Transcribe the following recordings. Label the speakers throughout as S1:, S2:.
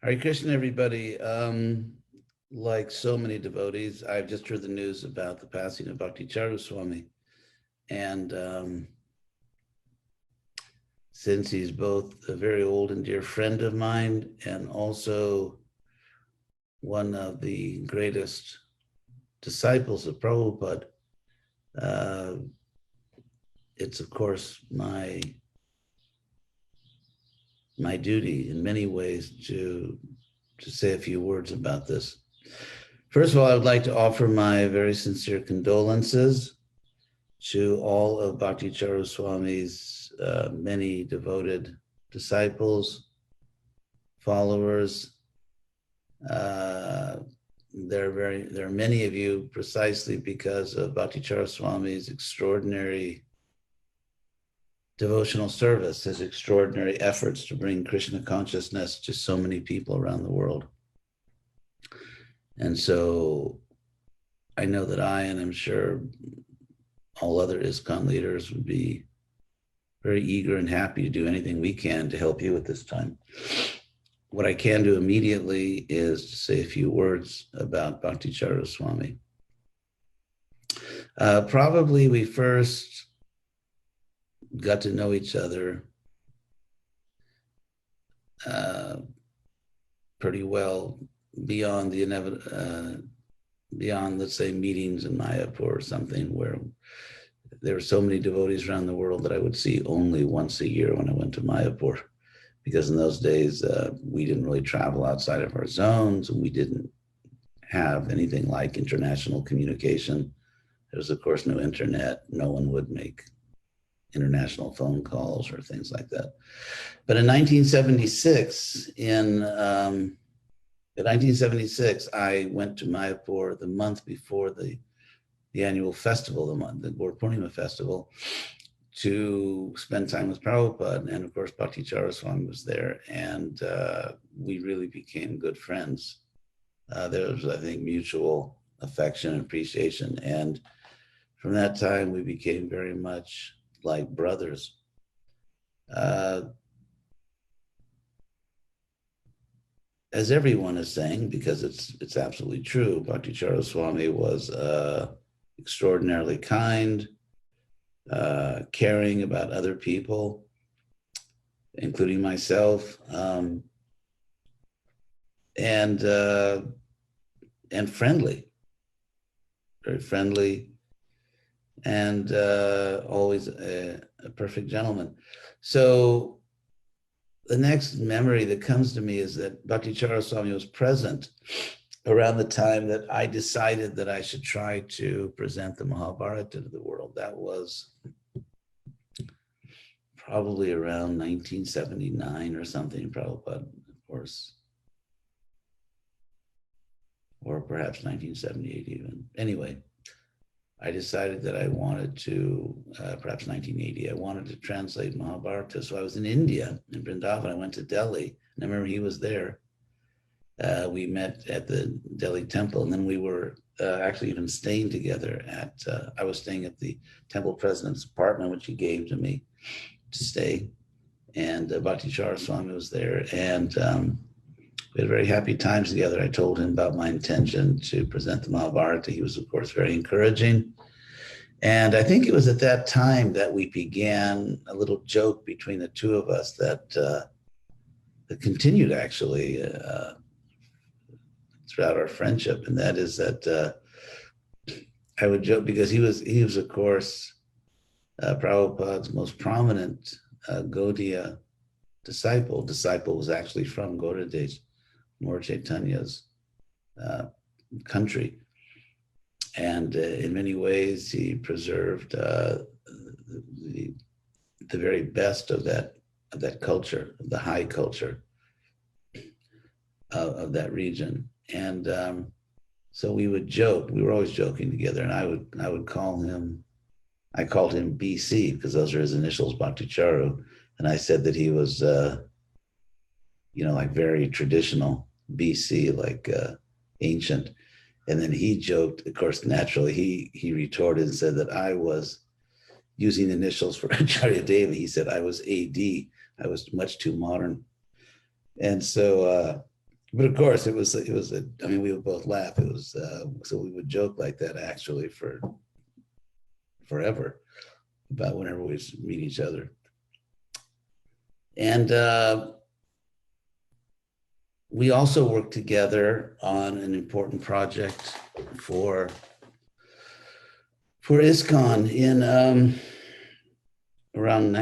S1: Hare Krishna, everybody. Like so many devotees, I've just heard the news about the passing of Bhakti Charu Swami. And since he's both a very old and dear friend of mine and also one of the greatest disciples of Prabhupada, it's of course my duty in many ways to say a few words about this. First of all, I would like to offer my very sincere condolences to all of Bhakti Charu Swami's many devoted disciples, followers. There are many of you precisely because of Bhakti Charu Swami's extraordinary devotional service, his extraordinary efforts to bring Krishna consciousness to so many people around the world. And so I know that I, and I'm sure all other ISKCON leaders, would be very eager and happy to do anything we can to help you at this time. What I can do immediately is to say a few words about Bhakti Charu Swami. Probably we first got to know each other pretty well beyond the beyond, let's say, meetings in Mayapur or something, where there were so many devotees around the world that I would see only once a year when I went to Mayapur, because in those days we didn't really travel outside of our zones. We didn't have anything like international communication. There was, of course, no internet. No one would make international phone calls or things like that. But in 1976, I went to Mayapur the month before the annual festival, the Gaur Purnima festival, to spend time with Prabhupada. And of course, Bhakti Charu Swami was there, and we really became good friends. There was, I think, mutual affection and appreciation. And from that time, we became very much like brothers. As everyone is saying, because it's absolutely true, Bhakti Charu Swami was extraordinarily kind, caring about other people, including myself, and friendly, very friendly, and always a perfect gentleman. So the next memory that comes to me is that Bhakti Charu Swami was present around the time that I decided that I should try to present the Mahabharata to the world. That was probably around 1979 or something, Prabhupada, of course, or perhaps 1978 even. Anyway, I decided that I wanted to, perhaps 1980, I wanted to translate Mahabharata. So I was in India, in Vrindavan. I went to Delhi, and I remember he was there. We met at the Delhi temple, and then we were actually even staying together at, I was staying at the temple president's apartment, which he gave to me to stay. And Bhakti Charu Swami was there, and we had very happy times together. I told him about my intention to present the Mahabharata. He was, of course, very encouraging. And I think it was at that time that we began a little joke between the two of us that continued actually throughout our friendship. And that is that I would joke, because he was of course, Prabhupada's most prominent Gaudiya disciple. Disciple was actually from Gaudiya, Lord Chaitanya's country. And in many ways, he preserved the very best of that culture, the high culture of that region. And so we would joke. We were always joking together. And I would call him. I called him BC because those are his initials, Bhakti Charu. And I said that he was, like very traditional, BC, like ancient. And then he joked, of course, naturally, he retorted and said that I was using initials for Acharya Deva. He said I was AD. I was much too modern. And so But of course, I mean, we would both laugh. It was, so we would joke like that actually for forever about whenever we meet each other. And we also worked together on an important project for ISKCON in around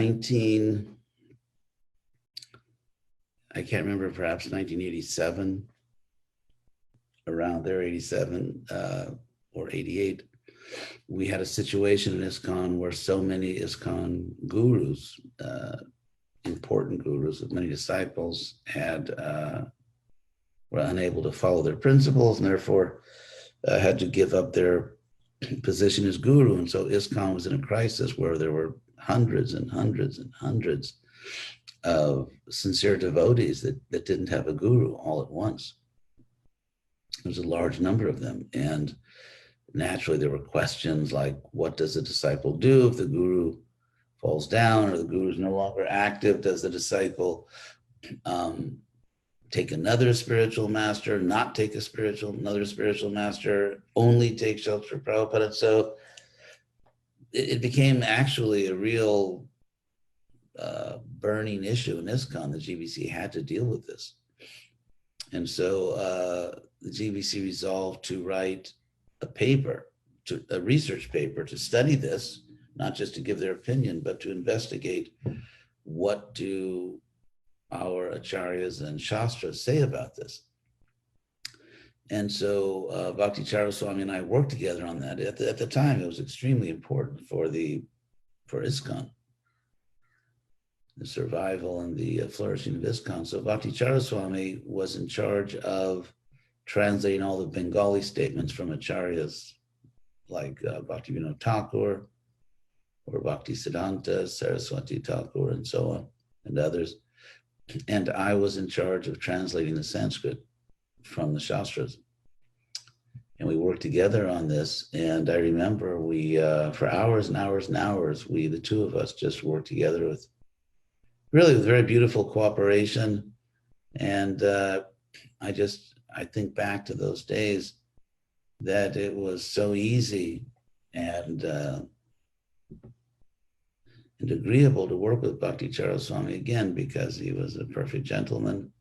S1: I can't remember, perhaps 1987, around there, 87 or 88. We had a situation in ISKCON where so many ISKCON gurus, important gurus with many disciples, were unable to follow their principles and therefore had to give up their position as guru. And so ISKCON was in a crisis where there were hundreds and hundreds and hundreds of sincere devotees that didn't have a guru all at once. There was a large number of them. And naturally, there were questions like, what does a disciple do if the guru falls down or the guru is no longer active? Does the disciple take another spiritual master, not take another spiritual master, only take shelter of Prabhupada? So it became actually a real burning issue in ISKCON. The GBC had to deal with this. And so the GBC resolved to write a research paper to study this, not just to give their opinion, but to investigate what do our acharyas and shastras say about this. And so Bhakti Charu Swami and I worked together on that. At the time, it was extremely important for ISKCON, the survival and the flourishing of ISKCON. So Bhakti Charu Swami was in charge of translating all the Bengali statements from acharyas like Bhakti Vinod Thakur or Bhakti Siddhanta, Saraswati Thakur, and so on, and others. And I was in charge of translating the Sanskrit from the Shastras. And we worked together on this. And I remember we, for hours and hours and hours, the two of us just worked together with very beautiful cooperation. And I think back to those days that it was so easy and agreeable to work with Bhakti Charu Swami, again, because he was a perfect gentleman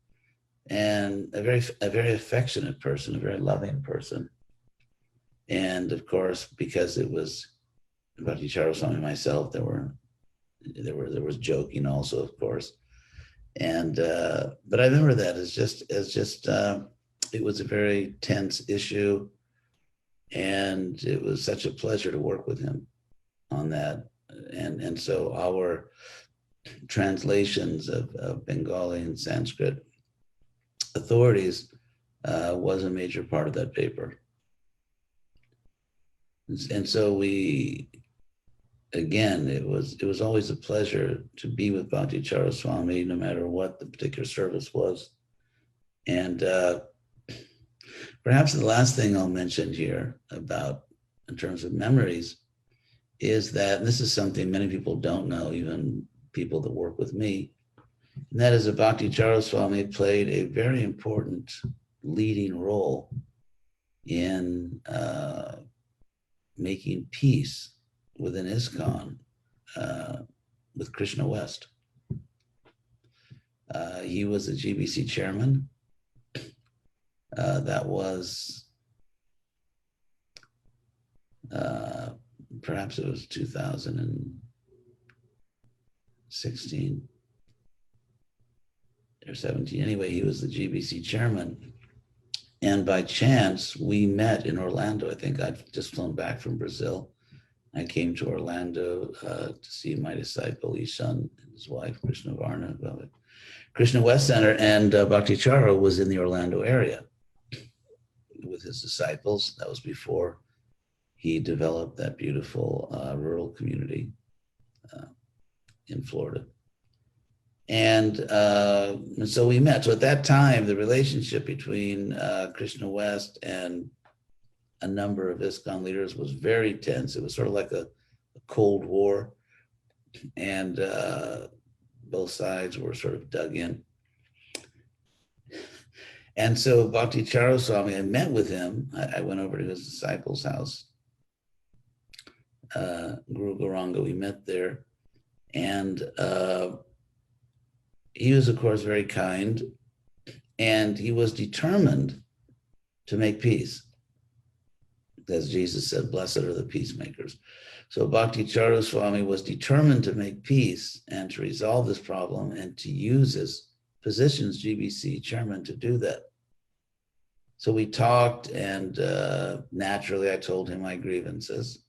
S1: and a very affectionate person, a very loving person. And of course, because it was Bhakti Charu Swami and myself, there was joking also, of course. And but I remember that as just it was a very tense issue, and it was such a pleasure to work with him on that. And so our translations of Bengali and Sanskrit authorities was a major part of that paper. And so it was always a pleasure to be with Bhakti Charu Swami, no matter what the particular service was. And perhaps the last thing I'll mention here in terms of memories, is that, and this is something many people don't know, even people that work with me, and that is that Bhakti Charu Swami played a very important leading role in making peace within ISKCON with Krishna West. He was the GBC chairman. That was perhaps it was 2016 or 17. Anyway, he was the GBC chairman. And by chance, we met in Orlando. I think I'd just flown back from Brazil. I came to Orlando to see my disciple, Ishan, and his wife, Krishna Varna, Krishna West Center. And Bhakti Charu was in the Orlando area with his disciples. That was before he developed that beautiful rural community in Florida. And so we met. So at that time, the relationship between Krishna West and a number of ISKCON leaders was very tense. It was sort of like a Cold War, and both sides were sort of dug in. And so Bhakti Charu Swami, I met with him. I went over to his disciple's house, Guru Gauranga. We met there. And he was, of course, very kind. And he was determined to make peace. As Jesus said, blessed are the peacemakers. So Bhakti Charu Swami was determined to make peace and to resolve this problem and to use his position as GBC chairman to do that. So we talked, and naturally I told him my grievances.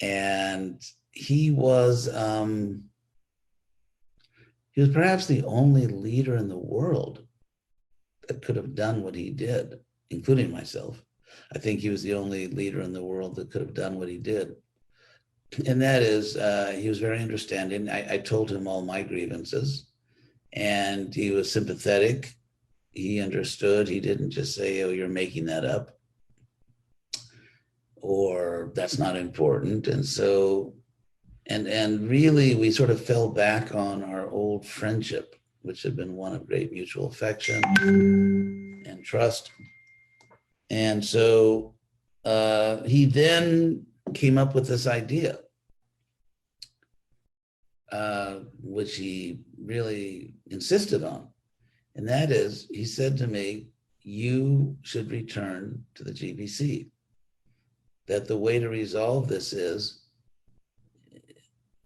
S1: And he was perhaps the only leader in the world that could have done what he did, including myself. I think he was the only leader in the world that could have done what he did. And that is, he was very understanding. I told him all my grievances, and he was sympathetic. He understood. He didn't just say, oh, you're making that up, or that's not important. And so, and really, we sort of fell back on our old friendship, which had been one of great mutual affection and trust. And so he then came up with this idea, which he really insisted on. And that is, he said to me, you should return to the GBC. That the way to resolve this is,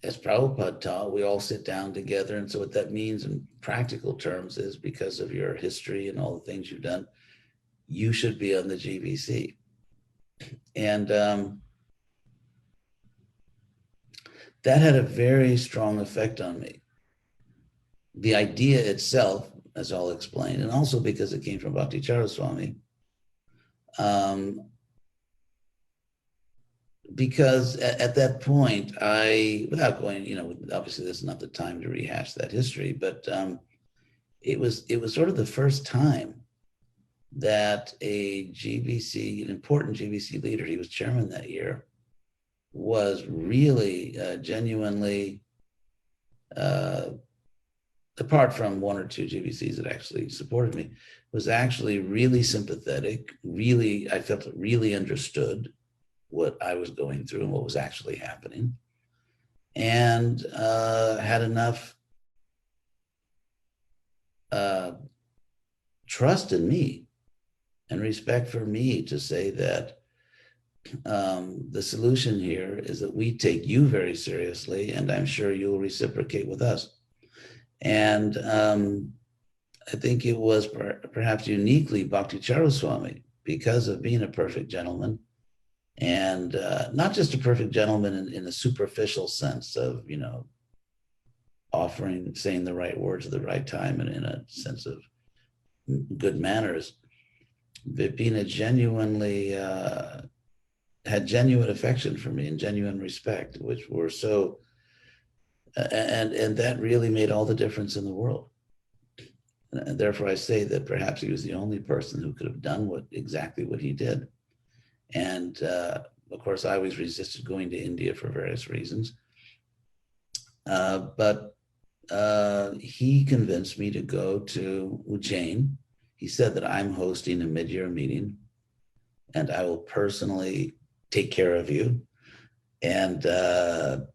S1: as Prabhupada taught, we all sit down together. And so what that means in practical terms is, because of your history and all the things you've done, you should be on the GBC. And that had a very strong effect on me. The idea itself, as I'll explain, and also because it came from Bhakti Charu Swami, because at that point, without going, obviously this is not the time to rehash that history, but it was sort of the first time that a GBC, an important GBC leader, he was chairman that year, was really genuinely, apart from one or two GBCs that actually supported me, was actually really sympathetic, really, I felt it really understood what I was going through and what was actually happening, and had enough trust in me and respect for me to say that the solution here is that we take you very seriously, and I'm sure you'll reciprocate with us. And I think it was perhaps uniquely Bhakti Charu Swami, because of being a perfect gentleman, and not just a perfect gentleman in a superficial sense of, saying the right words at the right time and in a sense of good manners, but being a genuinely, had genuine affection for me and genuine respect, which were so, and that really made all the difference in the world. And therefore I say that perhaps he was the only person who could have done exactly what he did. And of course, I always resisted going to India for various reasons. But he convinced me to go to Ujjain. He said that I'm hosting a mid-year meeting and I will personally take care of you. And so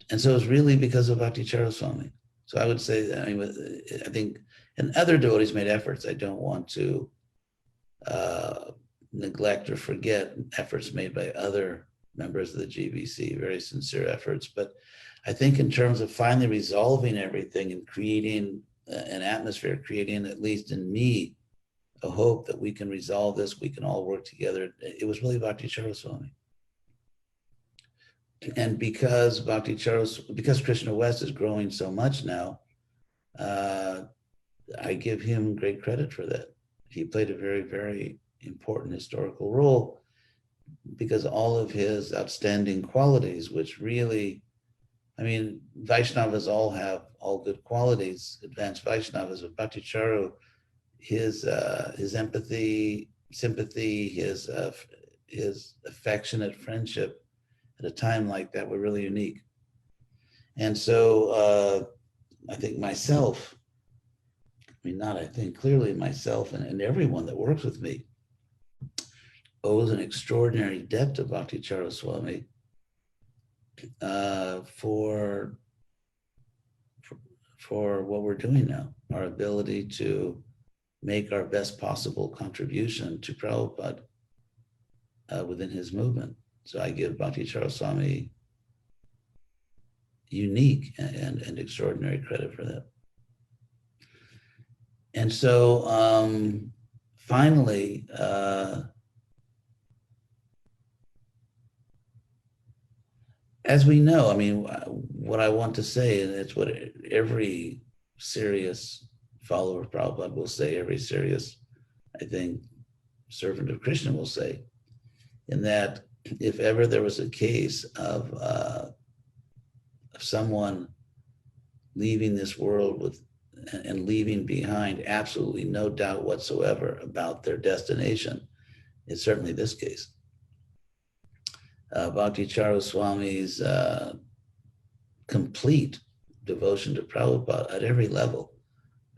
S1: it was really because of Bhakti Charu Swami. So I would say that, I think, and other devotees made efforts. I don't want to neglect or forget efforts made by other members of the GBC, very sincere efforts. But I think in terms of finally resolving everything and creating an atmosphere, creating, at least in me, a hope that we can resolve this, we can all work together, it was really Bhakti Charu Swami. And because Krishna West is growing so much now, I give him great credit for that. He played a very, very important historical role, because all of his outstanding qualities, which really, Vaishnavas all have all good qualities, advanced Vaishnavas, but Bhakti Charu, his empathy, sympathy, his affectionate friendship at a time like that were really unique. And so I think myself, mean, not I think, clearly myself and everyone that works with me owes an extraordinary debt to Bhakti Charu Swami for what we're doing now, our ability to make our best possible contribution to Prabhupada within his movement. So I give Bhakti Charu Swami unique and extraordinary credit for that. And so finally, as we know, I mean, what I want to say, and it's what every serious follower of Prabhupada will say, every serious, I think, servant of Krishna will say, in that if ever there was a case of someone leaving this world with and leaving behind absolutely no doubt whatsoever about their destination, it's certainly this case. Bhakti Charu Swami's complete devotion to Prabhupada at every level.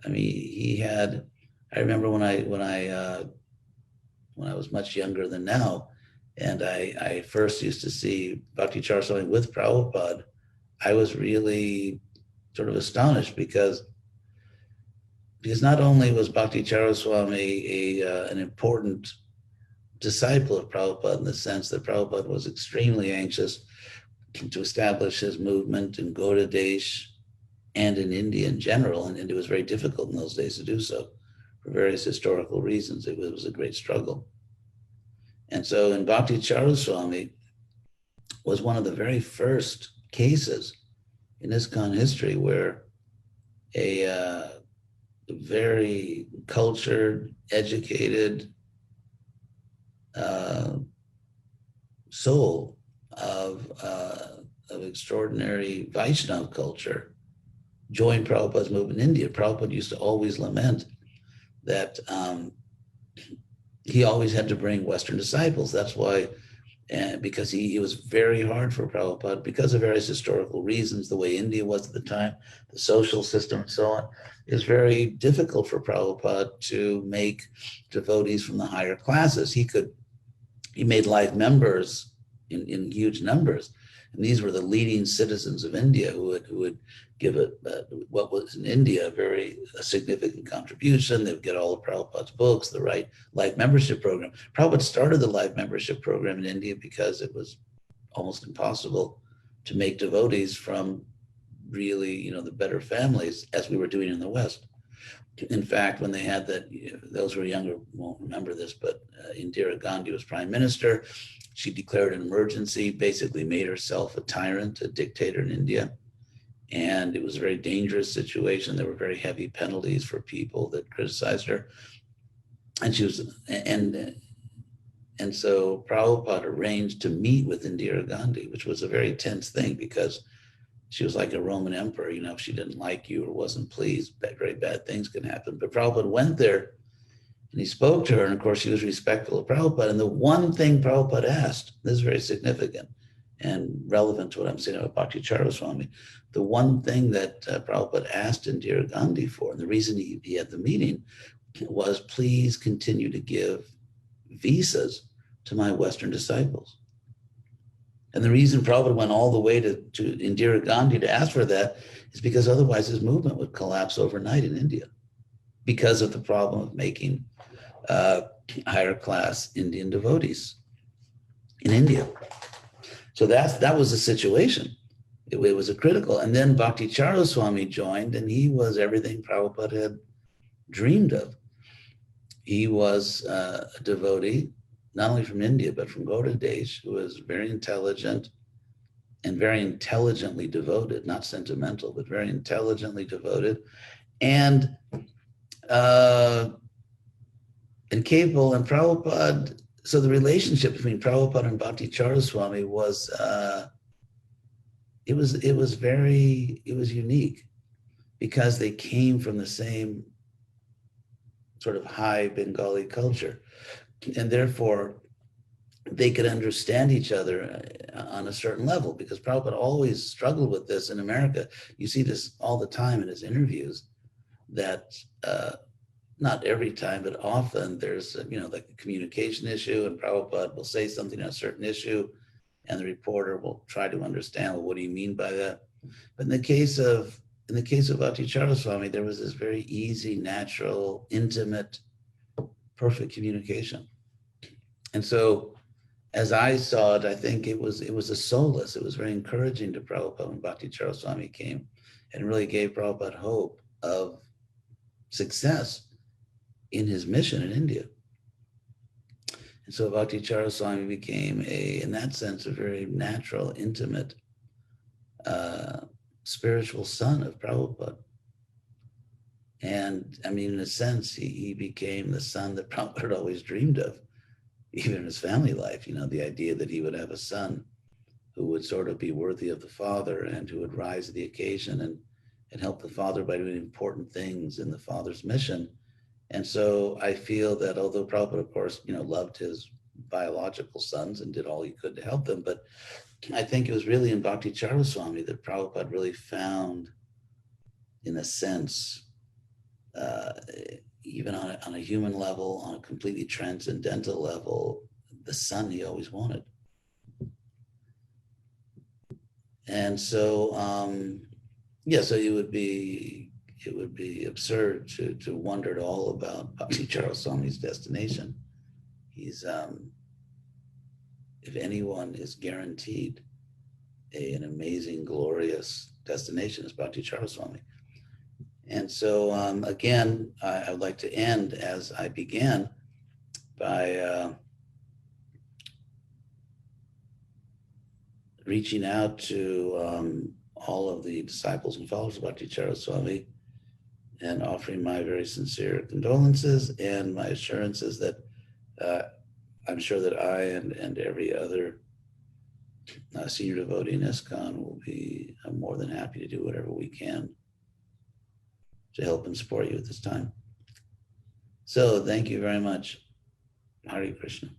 S1: I mean, he had. I remember when I was much younger than now, and I first used to see Bhakti Charu Swami with Prabhupada, I was really sort of astonished because not only was Bhakti Charu Swami an important disciple of Prabhupada in the sense that Prabhupada was extremely anxious to establish his movement in Gauda Desh and in India in general, and it was very difficult in those days to do so for various historical reasons. It was a great struggle. And so in Bhakti Charu Swami was one of the very first cases in ISKCON history where a very cultured, educated soul of extraordinary Vaishnava culture joined Prabhupada's movement in India. Prabhupada used to always lament that he always had to bring Western disciples. That's why, because it was very hard for Prabhupada because of various historical reasons, the way India was at the time, the social system and so on. It was very difficult for Prabhupada to make devotees from the higher classes. He made life members in huge numbers. And these were the leading citizens of India who would give what was in India a significant contribution. They would get all of Prabhupada's books, the right life membership program. Prabhupada started the life membership program in India because it was almost impossible to make devotees from really, the better families as we were doing in the West. In fact, when they had that, those who are younger won't remember this, but Indira Gandhi was prime minister. She declared an emergency, basically made herself a tyrant, a dictator in India. And it was a very dangerous situation. There were very heavy penalties for people that criticized her. And and so Prabhupada arranged to meet with Indira Gandhi, which was a very tense thing because she was like a Roman emperor. If she didn't like you or wasn't pleased, very bad things can happen. But Prabhupada went there and he spoke to her. And of course, she was respectful of Prabhupada. And the one thing Prabhupada asked, this is very significant and relevant to what I'm saying about Bhakti Charu Swami. The one thing that Prabhupada asked Indira Gandhi for, and the reason he had the meeting, was please continue to give visas to my Western disciples. And the reason Prabhupada went all the way to Indira Gandhi to ask for that is because otherwise his movement would collapse overnight in India because of the problem of making higher class Indian devotees in India. So that was the situation. It was a critical. And then Bhakti Charu Swami joined, and he was everything Prabhupada had dreamed of. He was a devotee, not only from India, but from Gauda Desh, who was very intelligent and very intelligently devoted, not sentimental, but very intelligently devoted and capable. And Prabhupada, so the relationship between Prabhupada and Bhakti Charu Swami was, it was unique because they came from the same sort of high Bengali culture. And therefore, they could understand each other on a certain level because Prabhupada always struggled with this in America. You see this all the time in his interviews that not every time, but often there's, like a communication issue, and Prabhupada will say something on a certain issue, and the reporter will try to understand, well, what do you mean by that? But in the case of Bhakti Charu Swami, there was this very easy, natural, intimate, perfect communication. And so, as I saw it, I think it was a solace. It was very encouraging to Prabhupada when Bhakti Charu Swami came, and really gave Prabhupada hope of success in his mission in India. And so Bhakti Charu Swami became in that sense, a very natural, intimate, spiritual son of Prabhupada. And I mean, in a sense, he became the son that Prabhupada had always dreamed of, even in his family life, the idea that he would have a son who would sort of be worthy of the father and who would rise to the occasion and help the father by doing important things in the father's mission. And so I feel that although Prabhupada, of course, loved his biological sons and did all he could to help them, but I think it was really in Bhakti Charu Swami that Prabhupada really found, in a sense, even on a human level, on a completely transcendental level, the son he always wanted. And so, so it would be absurd to wonder at all about Bhakti Charu Swami's destination. He's, if anyone is guaranteed an amazing, glorious destination, is Bhakti Charu Swami. And so, again, I would like to end as I began by reaching out to all of the disciples and followers of Bhakti Charu Swami and offering my very sincere condolences and my assurances that I'm sure that I and every other senior devotee in ISKCON will be more than happy to do whatever we can to help and support you at this time. So thank you very much. Hare Krishna.